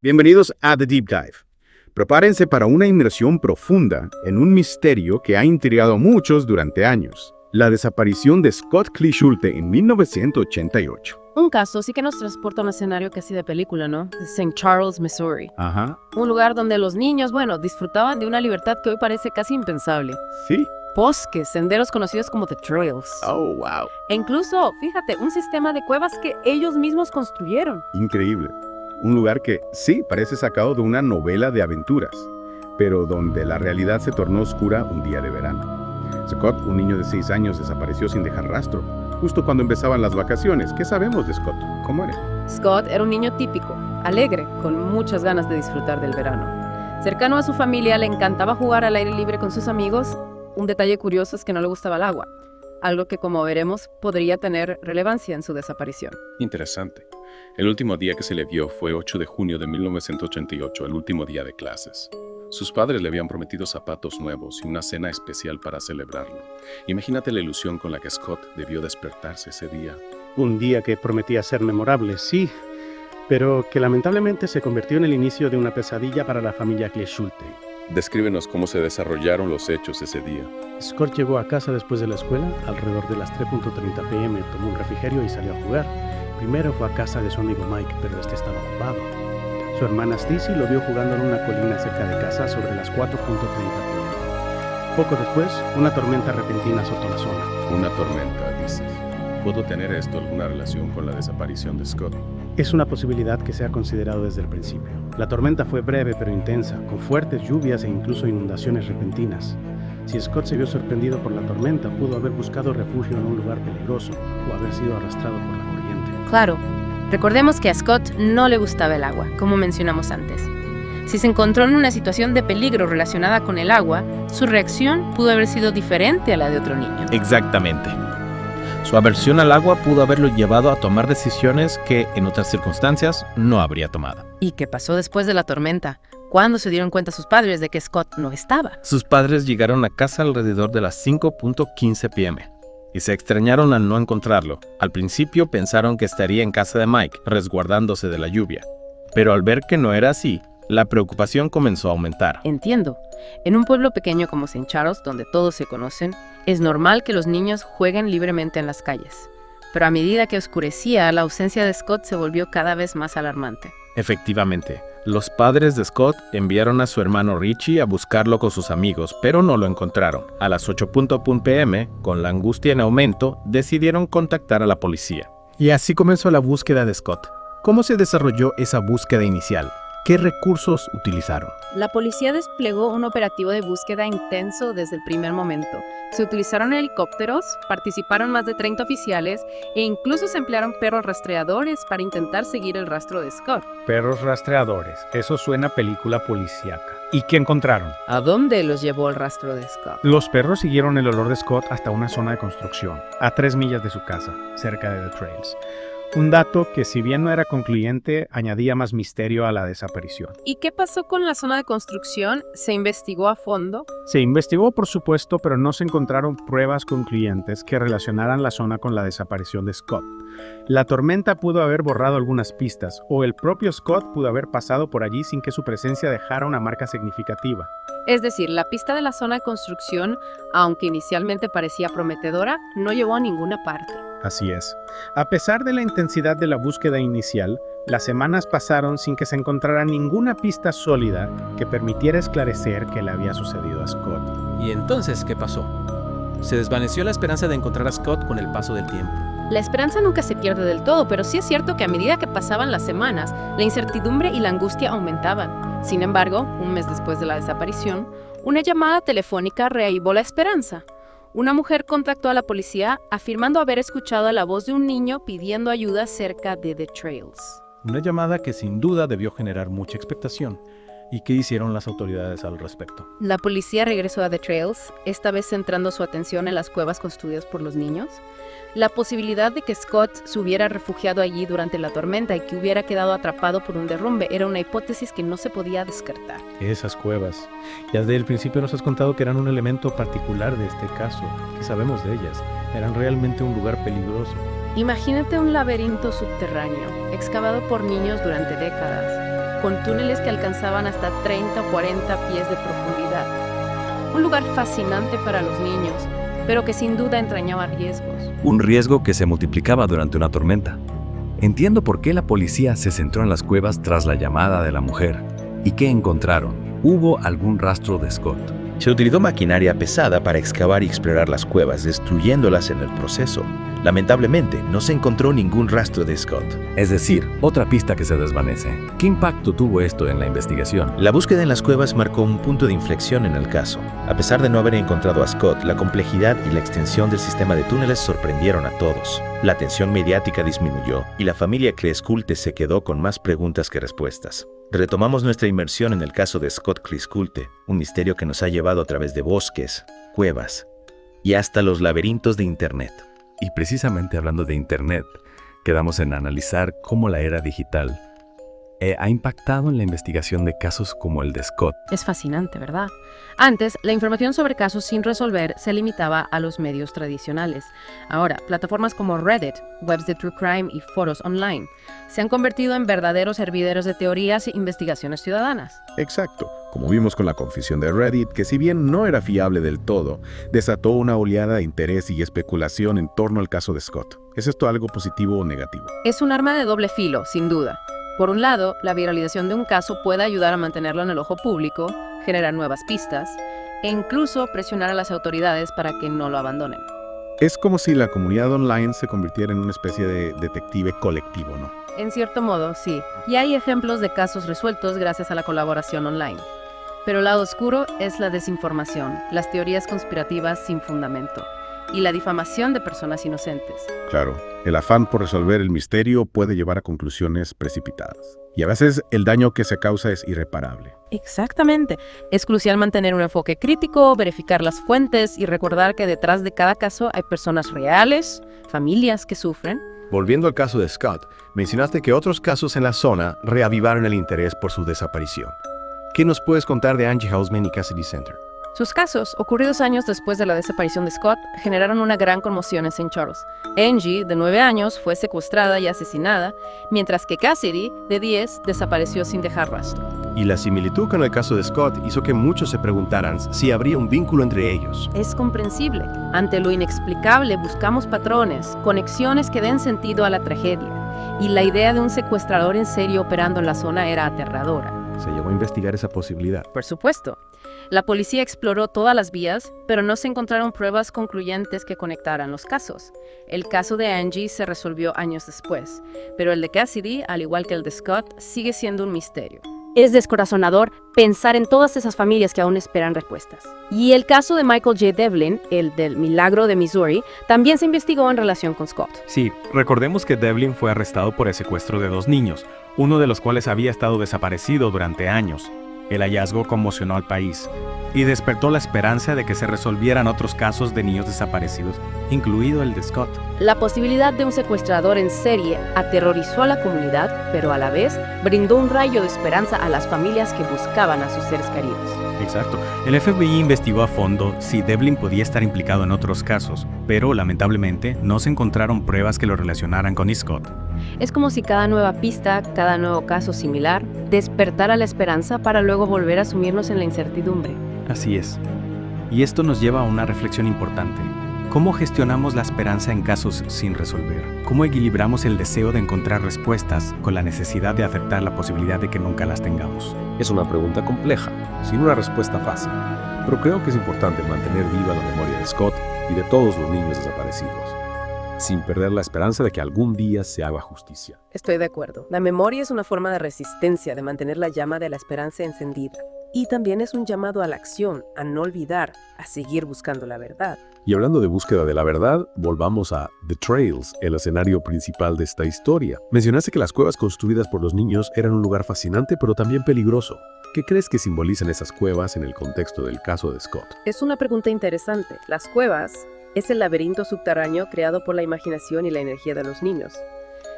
Bienvenidos a The Deep Dive. Prepárense para una inmersión profunda en un misterio que ha intrigado a muchos durante años. La desaparición de Scott Clee-Schulte en 1988. Un caso sí que nos transporta a un escenario casi de película, ¿no? St. Charles, Missouri. Ajá. Un lugar donde los niños, disfrutaban de una libertad que hoy parece casi impensable. Sí. Bosques, senderos conocidos como The Trails. Oh, wow. E incluso, fíjate, un sistema de cuevas que ellos mismos construyeron. Increíble. Un lugar que sí parece sacado de una novela de aventuras, pero donde la realidad se tornó oscura un día de verano. Scott, un niño de 6 años, desapareció sin dejar rastro, justo cuando empezaban las vacaciones. ¿Qué sabemos de Scott? ¿Cómo era? Scott era un niño típico, alegre, con muchas ganas de disfrutar del verano. Cercano a su familia, le encantaba jugar al aire libre con sus amigos. Un detalle curioso es que no le gustaba el agua, algo que, como veremos, podría tener relevancia en su desaparición. Interesante. El último día que se le vio fue 8 de junio de 1988, el último día de clases. Sus padres le habían prometido zapatos nuevos y una cena especial para celebrarlo. Imagínate la ilusión con la que Scott debió despertarse ese día. Un día que prometía ser memorable, sí, pero que lamentablemente se convirtió en el inicio de una pesadilla para la familia Clee-Schulte. Descríbenos cómo se desarrollaron los hechos ese día. Scott llegó a casa después de la escuela, alrededor de las 3:30 p.m., tomó un refrigerio y salió a jugar. Primero fue a casa de su amigo Mike, pero este estaba ocupado. Su hermana Stacy lo vio jugando en una colina cerca de casa sobre las 4:30 p.m. Poco después, una tormenta repentina azotó la zona. Una tormenta, dices. ¿Pudo tener esto alguna relación con la desaparición de Scott? Es una posibilidad que se ha considerado desde el principio. La tormenta fue breve pero intensa, con fuertes lluvias e incluso inundaciones repentinas. Si Scott se vio sorprendido por la tormenta, pudo haber buscado refugio en un lugar peligroso o haber sido arrastrado por la corriente. Claro, recordemos que a Scott no le gustaba el agua, como mencionamos antes. Si se encontró en una situación de peligro relacionada con el agua, su reacción pudo haber sido diferente a la de otro niño. Exactamente. Su aversión al agua pudo haberlo llevado a tomar decisiones que en otras circunstancias no habría tomado. ¿Y qué pasó después de la tormenta? ¿Cuándo se dieron cuenta sus padres de que Scott no estaba? Sus padres llegaron a casa alrededor de las 5:15 p.m. y se extrañaron al no encontrarlo. Al principio pensaron que estaría en casa de Mike, resguardándose de la lluvia. Pero al ver que no era así, la preocupación comenzó a aumentar. Entiendo. En un pueblo pequeño como St. Charles, donde todos se conocen, es normal que los niños jueguen libremente en las calles. Pero a medida que oscurecía, la ausencia de Scott se volvió cada vez más alarmante. Efectivamente, los padres de Scott enviaron a su hermano Richie a buscarlo con sus amigos, pero no lo encontraron. A las 8:00 p.m., con la angustia en aumento, decidieron contactar a la policía. Y así comenzó la búsqueda de Scott. ¿Cómo se desarrolló esa búsqueda inicial? ¿Qué recursos utilizaron? La policía desplegó un operativo de búsqueda intenso desde el primer momento. Se utilizaron helicópteros, participaron más de 30 oficiales e incluso se emplearon perros rastreadores para intentar seguir el rastro de Scott. Perros rastreadores, eso suena a película policíaca. ¿Y qué encontraron? ¿A dónde los llevó el rastro de Scott? Los perros siguieron el olor de Scott hasta una zona de construcción, a 3 millas de su casa, cerca de The Trails. Un dato que, si bien no era concluyente, añadía más misterio a la desaparición. ¿Y qué pasó con la zona de construcción? ¿Se investigó a fondo? Se investigó, por supuesto, pero no se encontraron pruebas concluyentes que relacionaran la zona con la desaparición de Scott. La tormenta pudo haber borrado algunas pistas, o el propio Scott pudo haber pasado por allí sin que su presencia dejara una marca significativa. Es decir, la pista de la zona de construcción, aunque inicialmente parecía prometedora, no llevó a ninguna parte. Así es. A pesar de la intensidad de la búsqueda inicial, las semanas pasaron sin que se encontrara ninguna pista sólida que permitiera esclarecer qué le había sucedido a Scott. ¿Y entonces qué pasó? Se desvaneció la esperanza de encontrar a Scott con el paso del tiempo. La esperanza nunca se pierde del todo, pero sí es cierto que a medida que pasaban las semanas, la incertidumbre y la angustia aumentaban. Sin embargo, un mes después de la desaparición, una llamada telefónica reavivó la esperanza. Una mujer contactó a la policía afirmando haber escuchado la voz de un niño pidiendo ayuda cerca de The Trails. Una llamada que sin duda debió generar mucha expectación. ¿Y qué hicieron las autoridades al respecto? La policía regresó a The Trails, esta vez centrando su atención en las cuevas construidas por los niños. La posibilidad de que Scott se hubiera refugiado allí durante la tormenta y que hubiera quedado atrapado por un derrumbe era una hipótesis que no se podía descartar. Esas cuevas. Ya desde el principio nos has contado que eran un elemento particular de este caso. ¿Qué sabemos de ellas? Eran realmente un lugar peligroso. Imagínate un laberinto subterráneo, excavado por niños durante décadas, con túneles que alcanzaban hasta 30 o 40 pies de profundidad. Un lugar fascinante para los niños, pero que sin duda entrañaba riesgos. Un riesgo que se multiplicaba durante una tormenta. Entiendo por qué la policía se centró en las cuevas tras la llamada de la mujer. ¿Y qué encontraron? ¿Hubo algún rastro de Scott? Se utilizó maquinaria pesada para excavar y explorar las cuevas, destruyéndolas en el proceso. Lamentablemente, no se encontró ningún rastro de Scott. Es decir, otra pista que se desvanece. ¿Qué impacto tuvo esto en la investigación? La búsqueda en las cuevas marcó un punto de inflexión en el caso. A pesar de no haber encontrado a Scott, la complejidad y la extensión del sistema de túneles sorprendieron a todos. La atención mediática disminuyó y la familia Cleesculte se quedó con más preguntas que respuestas. Retomamos nuestra inmersión en el caso de Scott Cleesculte, un misterio que nos ha llevado a través de bosques, cuevas y hasta los laberintos de Internet. Y precisamente hablando de Internet, quedamos en analizar cómo la era digital ha impactado en la investigación de casos como el de Scott. Es fascinante, ¿verdad? Antes, la información sobre casos sin resolver se limitaba a los medios tradicionales. Ahora, plataformas como Reddit, webs de True Crime y foros online se han convertido en verdaderos hervideros de teorías e investigaciones ciudadanas. Exacto, como vimos con la confesión de Reddit, que si bien no era fiable del todo, desató una oleada de interés y especulación en torno al caso de Scott. ¿Es esto algo positivo o negativo? Es un arma de doble filo, sin duda. Por un lado, la viralización de un caso puede ayudar a mantenerlo en el ojo público, generar nuevas pistas e incluso presionar a las autoridades para que no lo abandonen. Es como si la comunidad online se convirtiera en una especie de detective colectivo, ¿no? En cierto modo, sí. Y hay ejemplos de casos resueltos gracias a la colaboración online. Pero el lado oscuro es la desinformación, las teorías conspirativas sin fundamento y la difamación de personas inocentes. Claro, el afán por resolver el misterio puede llevar a conclusiones precipitadas. Y a veces el daño que se causa es irreparable. Exactamente. Es crucial mantener un enfoque crítico, verificar las fuentes y recordar que detrás de cada caso hay personas reales, familias que sufren. Volviendo al caso de Scott, mencionaste que otros casos en la zona reavivaron el interés por su desaparición. ¿Qué nos puedes contar de Angie Hausman y Cassidy Center? Sus casos, ocurridos años después de la desaparición de Scott, generaron una gran conmoción en St. Charles. Angie, de 9 años, fue secuestrada y asesinada, mientras que Cassidy, de 10, desapareció sin dejar rastro. Y la similitud con el caso de Scott hizo que muchos se preguntaran si habría un vínculo entre ellos. Es comprensible. Ante lo inexplicable buscamos patrones, conexiones que den sentido a la tragedia. Y la idea de un secuestrador en serie operando en la zona era aterradora. ¿Se llegó a investigar esa posibilidad? Por supuesto. La policía exploró todas las vías, pero no se encontraron pruebas concluyentes que conectaran los casos. El caso de Angie se resolvió años después, pero el de Cassidy, al igual que el de Scott, sigue siendo un misterio. Es descorazonador pensar en todas esas familias que aún esperan respuestas. Y el caso de Michael J. Devlin, el del milagro de Missouri, también se investigó en relación con Scott. Sí, recordemos que Devlin fue arrestado por el secuestro de 2 niños, uno de los cuales había estado desaparecido durante años. El hallazgo conmocionó al país y despertó la esperanza de que se resolvieran otros casos de niños desaparecidos, incluido el de Scott. La posibilidad de un secuestrador en serie aterrorizó a la comunidad, pero a la vez brindó un rayo de esperanza a las familias que buscaban a sus seres queridos. Exacto. El FBI investigó a fondo si Devlin podía estar implicado en otros casos, pero lamentablemente no se encontraron pruebas que lo relacionaran con Scott. Es como si cada nueva pista, cada nuevo caso similar, despertara la esperanza para luego volver a sumirnos en la incertidumbre. Así es. Y esto nos lleva a una reflexión importante. ¿Cómo gestionamos la esperanza en casos sin resolver? ¿Cómo equilibramos el deseo de encontrar respuestas con la necesidad de aceptar la posibilidad de que nunca las tengamos? Es una pregunta compleja, sin una respuesta fácil, pero creo que es importante mantener viva la memoria de Scott y de todos los niños desaparecidos, sin perder la esperanza de que algún día se haga justicia. Estoy de acuerdo. La memoria es una forma de resistencia, de mantener la llama de la esperanza encendida. Y también es un llamado a la acción, a no olvidar, a seguir buscando la verdad. Y hablando de búsqueda de la verdad, volvamos a The Trails, el escenario principal de esta historia. Mencionaste que las cuevas construidas por los niños eran un lugar fascinante, pero también peligroso. ¿Qué crees que simbolizan esas cuevas en el contexto del caso de Scott? Es una pregunta interesante. Las cuevas es el laberinto subterráneo creado por la imaginación y la energía de los niños.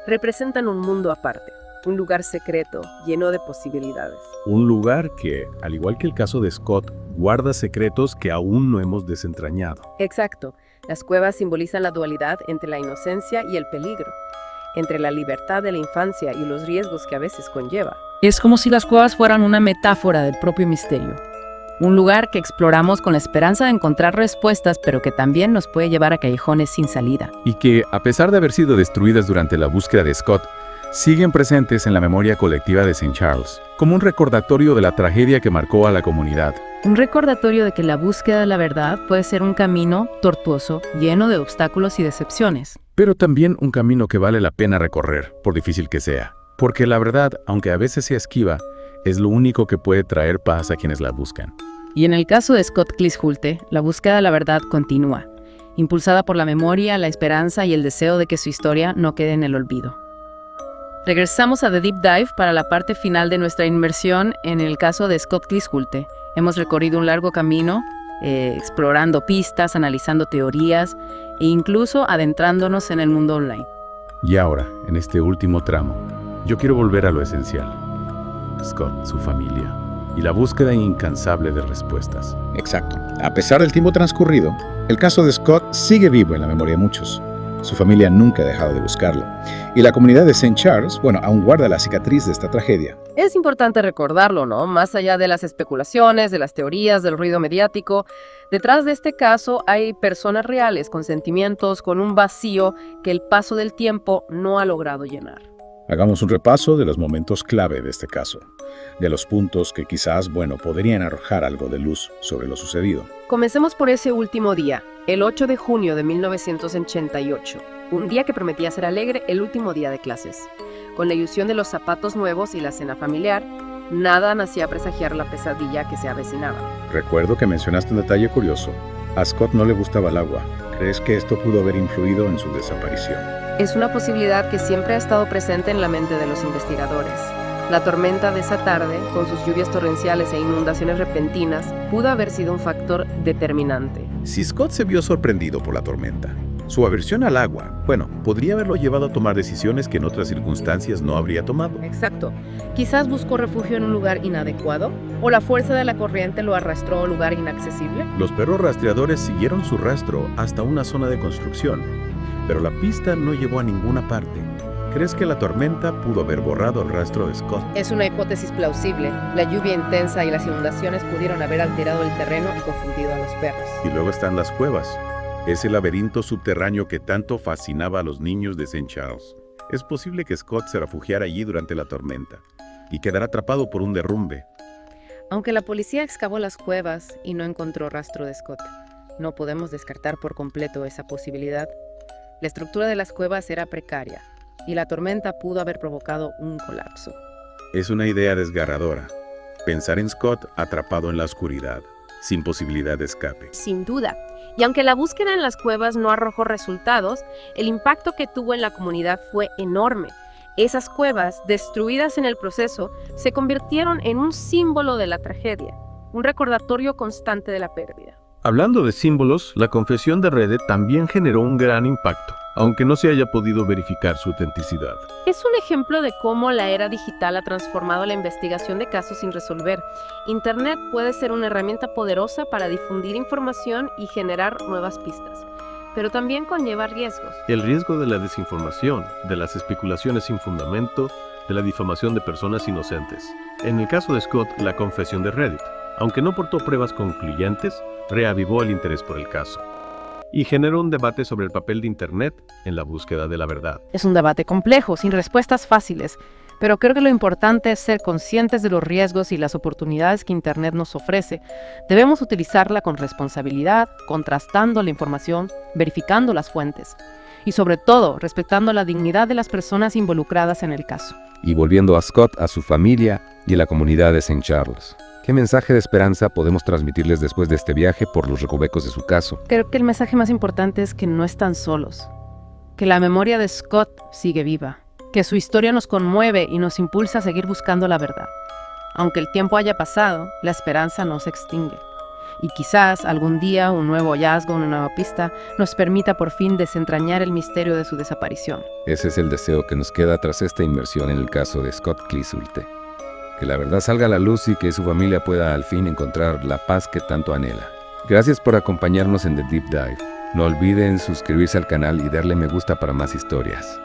Representan un mundo aparte. Un lugar secreto, lleno de posibilidades. Un lugar que, al igual que el caso de Scott, guarda secretos que aún no hemos desentrañado. Exacto. Las cuevas simbolizan la dualidad entre la inocencia y el peligro, entre la libertad de la infancia y los riesgos que a veces conlleva. Es como si las cuevas fueran una metáfora del propio misterio. Un lugar que exploramos con la esperanza de encontrar respuestas, pero que también nos puede llevar a callejones sin salida. Y que, a pesar de haber sido destruidas durante la búsqueda de Scott, siguen presentes en la memoria colectiva de St. Charles, como un recordatorio de la tragedia que marcó a la comunidad. Un recordatorio de que la búsqueda de la verdad puede ser un camino tortuoso, lleno de obstáculos y decepciones. Pero también un camino que vale la pena recorrer, por difícil que sea. Porque la verdad, aunque a veces sea esquiva, es lo único que puede traer paz a quienes la buscan. Y en el caso de Scott Clishulte, la búsqueda de la verdad continúa, impulsada por la memoria, la esperanza y el deseo de que su historia no quede en el olvido. Regresamos a The Deep Dive para la parte final de nuestra inmersión en el caso de Scott Clishulte. Hemos recorrido un largo camino, explorando pistas, analizando teorías e incluso adentrándonos en el mundo online. Y ahora, en este último tramo, yo quiero volver a lo esencial. Scott, su familia y la búsqueda incansable de respuestas. Exacto. A pesar del tiempo transcurrido, el caso de Scott sigue vivo en la memoria de muchos. Su familia nunca ha dejado de buscarlo. Y la comunidad de St. Charles, aún guarda la cicatriz de esta tragedia. Es importante recordarlo, ¿no? Más allá de las especulaciones, de las teorías, del ruido mediático, detrás de este caso hay personas reales con sentimientos, con un vacío que el paso del tiempo no ha logrado llenar. Hagamos un repaso de los momentos clave de este caso, de los puntos que quizás, podrían arrojar algo de luz sobre lo sucedido. Comencemos por ese último día, el 8 de junio de 1988, un día que prometía ser alegre, el último día de clases. Con la ilusión de los zapatos nuevos y la cena familiar, nada hacía presagiar la pesadilla que se avecinaba. Recuerdo que mencionaste un detalle curioso. A Scott no le gustaba el agua. ¿Crees que esto pudo haber influido en su desaparición? Es una posibilidad que siempre ha estado presente en la mente de los investigadores. La tormenta de esa tarde, con sus lluvias torrenciales e inundaciones repentinas, pudo haber sido un factor determinante. Si Scott se vio sorprendido por la tormenta, su aversión al agua, podría haberlo llevado a tomar decisiones que en otras circunstancias no habría tomado. Exacto. Quizás buscó refugio en un lugar inadecuado, o la fuerza de la corriente lo arrastró a un lugar inaccesible. Los perros rastreadores siguieron su rastro hasta una zona de construcción, pero la pista no llevó a ninguna parte. ¿Crees que la tormenta pudo haber borrado el rastro de Scott? Es una hipótesis plausible. La lluvia intensa y las inundaciones pudieron haber alterado el terreno y confundido a los perros. Y luego están las cuevas, ese laberinto subterráneo que tanto fascinaba a los niños de St. Charles. Es posible que Scott se refugiara allí durante la tormenta y quedara atrapado por un derrumbe. Aunque la policía excavó las cuevas y no encontró rastro de Scott, no podemos descartar por completo esa posibilidad. La estructura de las cuevas era precaria y la tormenta pudo haber provocado un colapso. Es una idea desgarradora, pensar en Scott atrapado en la oscuridad, sin posibilidad de escape. Sin duda. Y aunque la búsqueda en las cuevas no arrojó resultados, el impacto que tuvo en la comunidad fue enorme. Esas cuevas, destruidas en el proceso, se convirtieron en un símbolo de la tragedia, un recordatorio constante de la pérdida. Hablando de símbolos, la confesión de Reddit también generó un gran impacto, aunque no se haya podido verificar su autenticidad. Es un ejemplo de cómo la era digital ha transformado la investigación de casos sin resolver. Internet puede ser una herramienta poderosa para difundir información y generar nuevas pistas, pero también conlleva riesgos. El riesgo de la desinformación, de las especulaciones sin fundamento, de la difamación de personas inocentes. En el caso de Scott, la confesión de Reddit, aunque no aportó pruebas concluyentes, reavivó el interés por el caso y generó un debate sobre el papel de Internet en la búsqueda de la verdad. Es un debate complejo, sin respuestas fáciles, pero creo que lo importante es ser conscientes de los riesgos y las oportunidades que Internet nos ofrece. Debemos utilizarla con responsabilidad, contrastando la información, verificando las fuentes y sobre todo respetando la dignidad de las personas involucradas en el caso. Y volviendo a Scott, a su familia y a la comunidad de St. Charles. ¿Qué mensaje de esperanza podemos transmitirles después de este viaje por los recovecos de su caso? Creo que el mensaje más importante es que no están solos, que la memoria de Scott sigue viva, que su historia nos conmueve y nos impulsa a seguir buscando la verdad. Aunque el tiempo haya pasado, la esperanza no se extingue. Y quizás algún día un nuevo hallazgo, una nueva pista, nos permita por fin desentrañar el misterio de su desaparición. Ese es el deseo que nos queda tras esta inmersión en el caso de Scott Clishulte. Que la verdad salga a la luz y que su familia pueda al fin encontrar la paz que tanto anhela. Gracias por acompañarnos en The Deep Dive. No olviden suscribirse al canal y darle me gusta para más historias.